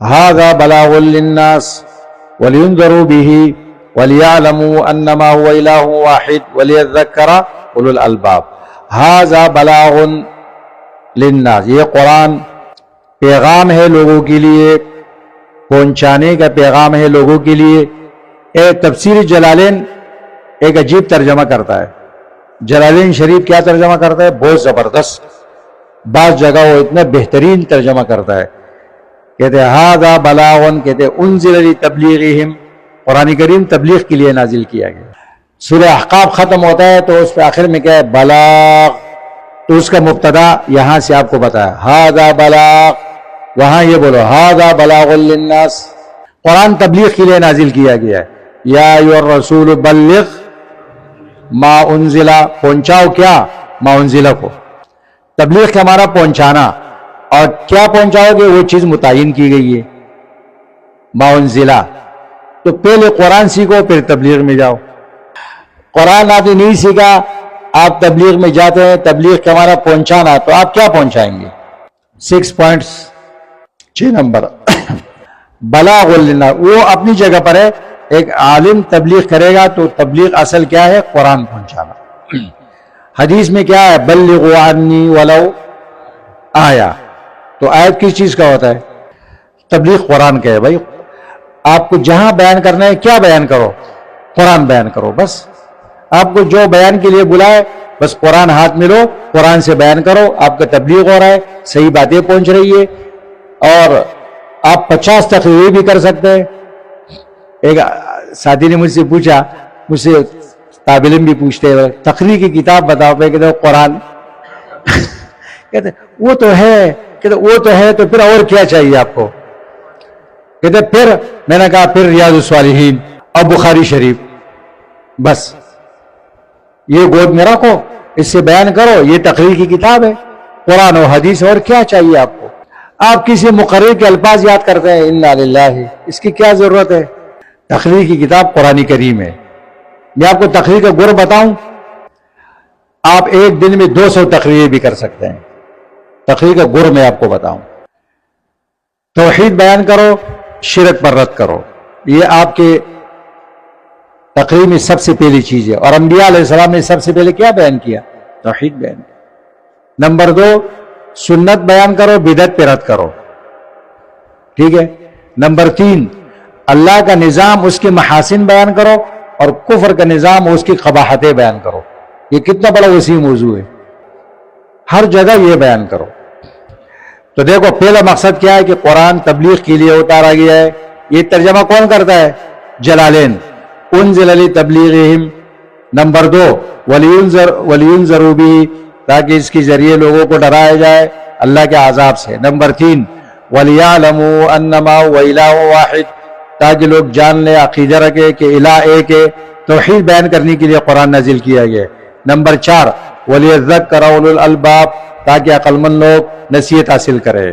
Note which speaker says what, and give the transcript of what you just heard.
Speaker 1: هذا بلاغ للناس ولينذروا به وليعلموا انما هو اله واحد وليذكر اولو الالباب. هذا بلاغ للناس، یہ قرآن پیغام ہے لوگوں کے لیے، پہنچانے کا پیغام ہے لوگوں کے لیے. تفسیر جلالین ایک عجیب ترجمہ کرتا ہے. جلالین شریف کیا ترجمہ کرتا ہے؟ بہت زبردست. بعض جگہ وہ اتنا بہترین ترجمہ کرتا ہے. کہتے ہیں ھذا بلاغ، کہتے ہیں انزل لتبلیغہم، قرآن کریم تبلیغ کے لیے نازل کیا گیا. سورہ احقاف ختم ہوتا ہے تو اس پہ آخر میں کیا ہے؟ بلاغ. تو اس کا مبتدا یہاں سے آپ کو بتایا ھذا بلاغ، وہاں یہ بولو ھذا بلاغ للناس. قرآن تبلیغ کے لیے نازل کیا گیا ہے. یا ایھا الرسول بلغ ما انزل، پہنچاؤ کیا؟ ما انزل کو. تبلیغ کا ہمارا پہنچانا، اور کیا پہنچاؤ گے؟ وہ چیز متعین کی گئی ہے ما انزل. تو پہلے قرآن سیکھو پھر تبلیغ میں جاؤ. قرآن آپ نے نہیں سیکھا، آپ تبلیغ میں جاتے ہیں، تبلیغ کا ہمارا پہنچانا، تو آپ کیا پہنچائیں گے؟ 6 پوائنٹس. 6 نمبر بلاغ للناس، وہ اپنی جگہ پر ہے. ایک عالم تبلیغ کرے گا تو تبلیغ اصل کیا ہے؟ قرآن پہنچانا. حدیث میں کیا ہے؟ بلغوا عنی ولو آیا. تو آیت کس چیز کا ہوتا ہے؟ تبلیغ قرآن کا ہے. بھائی آپ کو جہاں بیان کرنا ہے کیا بیان کرو؟ قرآن بیان کرو. بس آپ کو جو بیان کے لیے بلائے بس قرآن ہاتھ میں لو، قرآن سے بیان کرو. آپ کا تبلیغ ہو رہا ہے، صحیح باتیں پہنچ رہی ہے. اور آپ 50 تقریریں بھی کر سکتے ہیں. ایک ساتھی نے مجھ سے پوچھا، مجھ سے طالب علم بھی پوچھتے ہیں تقریر کی کتاب بتاؤ. میں کہتے قرآن. کہتے وہ تو ہے، کہتے وہ تو ہے، تو پھر اور کیا چاہیے آپ کو؟ کہتے پھر میں نے کہا پھر ریاض الصالحین اور بخاری شریف. بس یہ گود میں رکھو، اس سے بیان کرو. یہ تقریر کی کتاب ہے، قرآن و حدیث. اور کیا چاہیے آپ کو؟ آپ کسی مقرر کے الفاظ یاد کرتے ہیں انا للہ، اس کی کیا ضرورت ہے؟ تقریر کی کتاب قرآن کریم ہے. میں آپ کو تقریر کا گر بتاؤں، آپ ایک دن میں 200 تقریریں بھی کر سکتے ہیں. تقریر کا گر میں آپ کو بتاؤں. توحید بیان کرو، شرک پر رد کرو. یہ آپ کے تقریر میں سب سے پہلی چیز ہے. اور انبیاء علیہ السلام نے سب سے پہلے کیا بیان کیا؟ توحید بیان کیا. نمبر 2 سنت بیان کرو، بدعت پہ رد کرو. ٹھیک ہے. نمبر 3 اللہ کا نظام، اس کے محاسن بیان کرو، اور کفر کا نظام، اس کی قباحتیں بیان کرو. یہ کتنا بڑا وسیع موضوع ہے، ہر جگہ یہ بیان کرو. تو دیکھو پہلا مقصد کیا ہے کہ قرآن تبلیغ کے لیے اتارا گیا ہے. یہ ترجمہ کون کرتا ہے؟ جلالین. انزل لتبلیغہم. نمبر 2 ولینذروا بہ، تاکہ اس کے ذریعے لوگوں کو ڈرایا جائے اللہ کے عذاب سے. نمبر 3 ولیعلموا انما هو الہ واحد، تاکہ لوگ جان لیں، عقیدہ رکھے کہ الہ ایک ہے. توحید بیان کرنے کے لیے قرآن نازل کیا گیا. نمبر 4 ولیذکر اولو الالباب، تاکہ عقل مند لوگ نصیحت حاصل کرے.